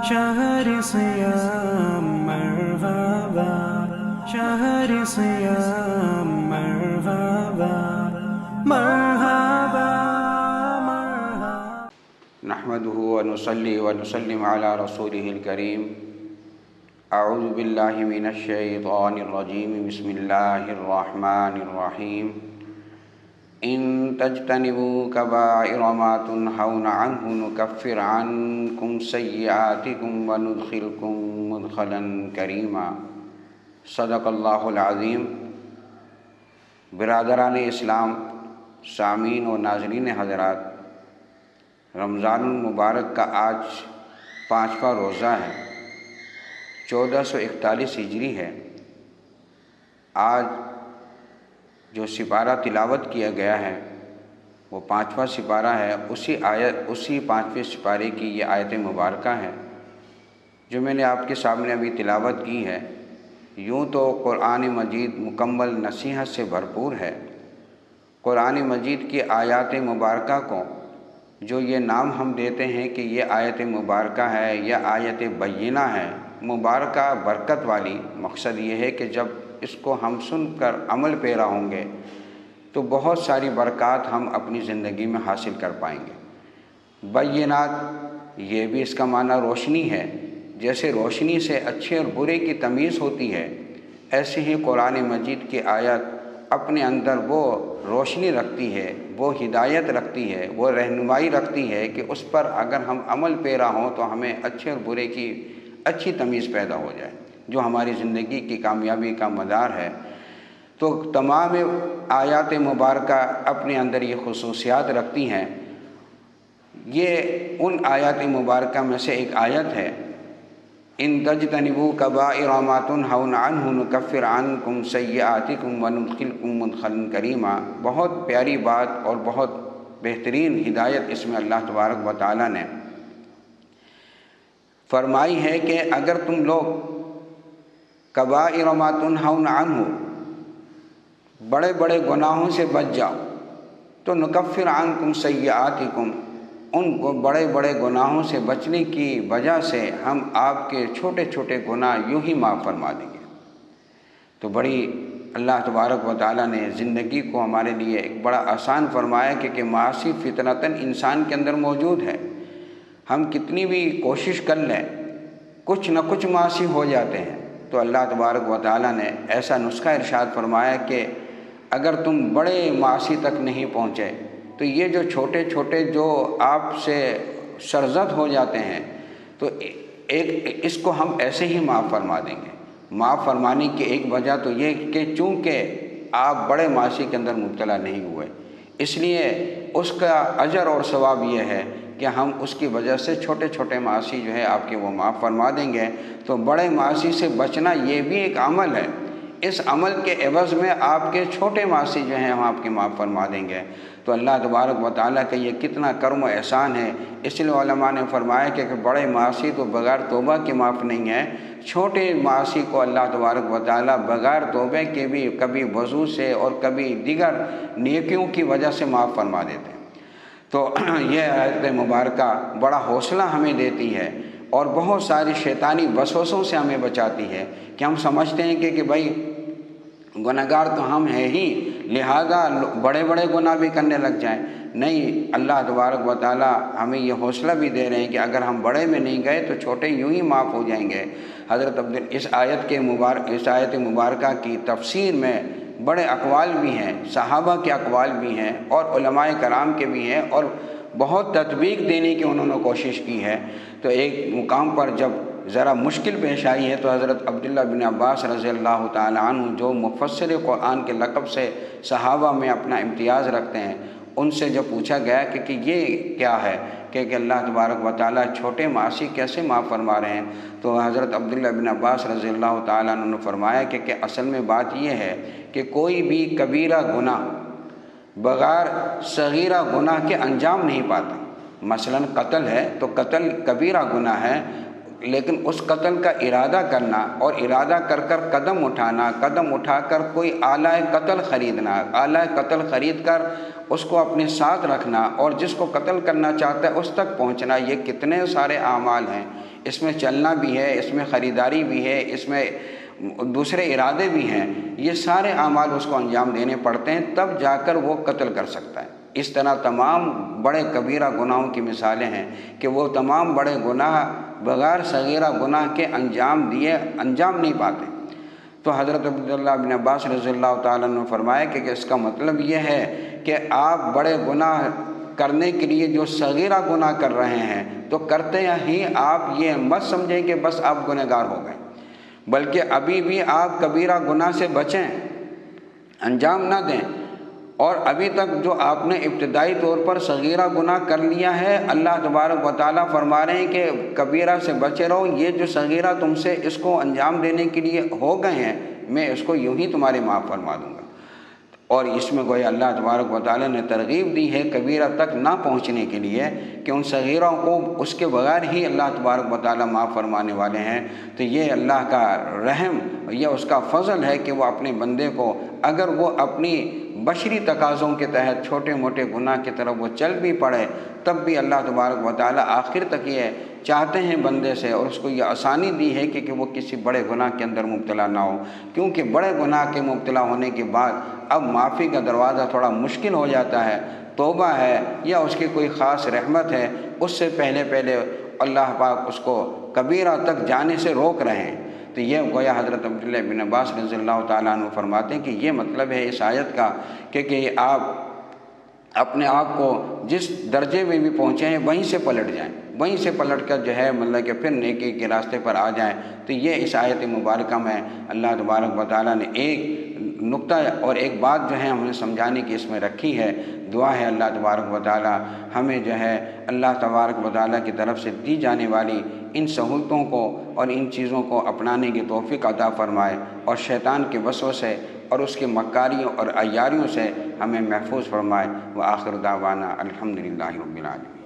شهر صيام مرحبا شهر صيام مرحبا مرحبا مرحبا نحمده ونصلي ونسلم على رسوله الكريم. اعوذ باللہ من الشیطان الرجیم. بسم اللہ الرحمن الرحیم. ان تجتنبوا کبائر ما تنہون عنہ نکفر عنکم سیئاتکم وندخلکم مدخلا کریما. صدق اللہ العظیم. برادران اسلام، سامعین و ناظرین حضرات، رمضان المبارک کا آج 5واں روزہ ہے، 1441 ہجری ہے. آج جو سپارہ تلاوت کیا گیا ہے وہ 5واں سپارہ ہے. اسی 5ویں سپارے کی یہ آیت مبارکہ ہے جو میں نے آپ کے سامنے ابھی تلاوت کی ہے. یوں تو قرآن مجید مکمل نصیحت سے بھرپور ہے. قرآن مجید کی آیات مبارکہ کو جو یہ نام ہم دیتے ہیں کہ یہ آیت مبارکہ ہے یا آیت بینہ ہے، مبارکہ برکت والی، مقصد یہ ہے کہ جب اس کو ہم سن کر عمل پیرا ہوں گے تو بہت ساری برکات ہم اپنی زندگی میں حاصل کر پائیں گے. بینات، یہ بھی اس کا معنی روشنی ہے. جیسے روشنی سے اچھے اور برے کی تمیز ہوتی ہے، ایسے ہی قرآن مجید کی آیت اپنے اندر وہ روشنی رکھتی ہے، وہ ہدایت رکھتی ہے، وہ رہنمائی رکھتی ہے کہ اس پر اگر ہم عمل پیرا ہوں تو ہمیں اچھے اور برے کی اچھی تمیز پیدا ہو جائے، جو ہماری زندگی کی کامیابی کا مدار ہے. تو تمام آیات مبارکہ اپنے اندر یہ خصوصیات رکھتی ہیں. یہ ان آیات مبارکہ میں سے ایک آیت ہے. ان تجتنبوا کبائر ما تنہون عنہ نکفر عنکم سیئاتکم وندخلکم مدخلا کریما. بہت پیاری بات اور بہت بہترین ہدایت اس میں اللہ تبارک و تعالیٰ نے فرمائی ہے کہ اگر تم لوگ کبائر ما تنہون عنہ، بڑے بڑے گناہوں سے بچ جاؤ، تو نکفر عنکم سیئاتکم، ان کو بڑے بڑے گناہوں سے بچنے کی وجہ سے ہم آپ کے چھوٹے چھوٹے گناہ یوں ہی معاف فرما دیں گے. تو بڑی اللہ تبارک و تعالیٰ نے زندگی کو ہمارے لیے ایک بڑا آسان فرمایا کہ معاصی فطرتاً انسان کے اندر موجود ہے. ہم کتنی بھی کوشش کر لیں کچھ نہ کچھ معاصی ہو جاتے ہیں. تو اللہ تبارک و تعالیٰ نے ایسا نسخہ ارشاد فرمایا کہ اگر تم بڑے معاصی تک نہیں پہنچے تو یہ جو چھوٹے چھوٹے جو آپ سے سرزد ہو جاتے ہیں تو اس کو ہم ایسے ہی معاف فرما دیں گے. معاف فرمانے کی ایک وجہ تو یہ کہ چونکہ آپ بڑے معاصی کے اندر مبتلا نہیں ہوئے، اس لیے اس کا اجر اور ثواب یہ ہے کہ ہم اس کی وجہ سے چھوٹے چھوٹے معاصی جو ہے آپ کے وہ معاف فرما دیں گے. تو بڑے معاصی سے بچنا یہ بھی ایک عمل ہے. اس عمل کے عوض میں آپ کے چھوٹے معاصی جو ہیں ہم آپ کے معاف فرما دیں گے. تو اللہ تبارک و تعالیٰ کا یہ کتنا کرم و احسان ہے. اس لیے علماء نے فرمایا کہ بڑے معاصی تو بغیر توبہ کے معاف نہیں ہے، چھوٹے معاصی کو اللہ تبارک و تعالیٰ بغیر توبہ کے بھی کبھی وضو سے اور کبھی دیگر نیکیوں کی وجہ سے معاف فرما دیتے ہیں. تو یہ آیت مبارکہ بڑا حوصلہ ہمیں دیتی ہے اور بہت ساری شیطانی وسوسوں سے ہمیں بچاتی ہے کہ ہم سمجھتے ہیں کہ بھائی گنہگار تو ہم ہیں ہی، لہذا بڑے بڑے گناہ بھی کرنے لگ جائیں. نہیں، اللہ تبارک و تعالیٰ ہمیں یہ حوصلہ بھی دے رہے ہیں کہ اگر ہم بڑے میں نہیں گئے تو چھوٹے یوں ہی معاف ہو جائیں گے. حضرت اس آیت مبارکہ کی تفسیر میں بڑے اقوال بھی ہیں، صحابہ کے اقوال بھی ہیں اور علماء کرام کے بھی ہیں، اور بہت تطبیق دینے کی انہوں نے کوشش کی ہے. تو ایک مقام پر جب ذرا مشکل پیش آئی ہے تو حضرت عبداللہ بن عباس رضی اللہ تعالیٰ عنہ، جو مفسر قرآن کے لقب سے صحابہ میں اپنا امتیاز رکھتے ہیں، ان سے جب پوچھا گیا کہ یہ کیا ہے کہ اللہ تبارک و تعالیٰ چھوٹے معاصی کیسے معاف فرما رہے ہیں، تو حضرت عبداللہ بن عباس رضی اللہ تعالیٰ عنہ نے فرمایا کہ اصل میں بات یہ ہے کہ کوئی بھی کبیرہ گناہ بغیر صغیرہ گناہ کے انجام نہیں پاتا. مثلا قتل ہے تو قتل کبیرہ گناہ ہے، لیکن اس قتل کا ارادہ کرنا اور ارادہ کر کر قدم اٹھانا، قدم اٹھا کر کوئی آلہ قتل خریدنا، آلہ قتل خرید کر اس کو اپنے ساتھ رکھنا اور جس کو قتل کرنا چاہتا ہے اس تک پہنچنا، یہ کتنے سارے اعمال ہیں. اس میں چلنا بھی ہے، اس میں خریداری بھی ہے، اس میں دوسرے ارادے بھی ہیں، یہ سارے اعمال اس کو انجام دینے پڑتے ہیں، تب جا کر وہ قتل کر سکتا ہے۔ اس طرح تمام بڑے کبیرہ گناہوں کی مثالیں ہیں کہ وہ تمام بڑے گناہ بغیر صغیرہ گناہ کے انجام نہیں پاتے۔ تو حضرت عبداللہ بن عباس رضی اللہ تعالیٰ عنہ نے فرمایا کہ اس کا مطلب یہ ہے کہ آپ بڑے گناہ کرنے کے لیے جو صغیرہ گناہ کر رہے ہیں تو کرتے ہی آپ یہ مت سمجھیں کہ بس آپ گنہگار ہو گئے، بلکہ ابھی بھی آپ کبیرہ گناہ سے بچیں، انجام نہ دیں، اور ابھی تک جو آپ نے ابتدائی طور پر صغیرہ گناہ کر لیا ہے، اللہ تبارک و تعالیٰ فرما رہے ہیں کہ کبیرہ سے بچے رہو، یہ جو صغیرہ تم سے اس کو انجام دینے کے لیے ہو گئے ہیں، میں اس کو یوں ہی تمہارے معاف فرما دوں گا۔ اور اس میں گویا اللہ تبارک و تعالیٰ نے ترغیب دی ہے کبیرہ تک نہ پہنچنے کے لیے کہ ان صغیروں کو اس کے بغیر ہی اللہ تبارک و تعالیٰ معاف فرمانے والے ہیں۔ تو یہ اللہ کا رحم، یہ اس کا فضل ہے کہ وہ اپنے بندے کو اگر وہ اپنی بشری تقاضوں کے تحت چھوٹے موٹے گناہ کی طرف وہ چل بھی پڑے، تب بھی اللہ تبارک و تعالیٰ آخر تک یہ چاہتے ہیں بندے سے، اور اس کو یہ آسانی دی ہے کہ وہ کسی بڑے گناہ کے اندر مبتلا نہ ہو، کیونکہ بڑے گناہ کے مبتلا ہونے کے بعد اب معافی کا دروازہ تھوڑا مشکل ہو جاتا ہے، توبہ ہے یا اس کی کوئی خاص رحمت ہے، اس سے پہلے اللہ پاک اس کو کبیرہ تک جانے سے روک رہے ہیں۔ تو یہ گویا حضرت عبداللہ بن عباس رضی اللہ تعالیٰ عنہ فرماتے ہیں کہ یہ مطلب ہے اس آیت کا کہ آپ اپنے آپ کو جس درجے میں بھی پہنچے ہیں وہیں سے پلٹ جائیں، وہیں سے پلٹ کر جو ہے مطلب کہ پھر نیکی کے راستے پر آ جائیں۔ تو یہ اس آیت مبارکہ میں اللہ تبارک و تعالیٰ نے ایک نقطہ اور ایک بات جو ہے ہمیں سمجھانے کی اس میں رکھی ہے۔ دعا ہے اللہ تبارک و تعالیٰ ہمیں جو ہے اللہ تبارک و تعالیٰ کی طرف سے دی جانے والی ان سہولتوں کو اور ان چیزوں کو اپنانے کی توفیق عطا فرمائے، اور شیطان کے وسوسے اور اس کے مکاریوں اور عیاریوں سے ہمیں محفوظ فرمائے۔ وآخر دعوانا الحمدللہ رب العالمین۔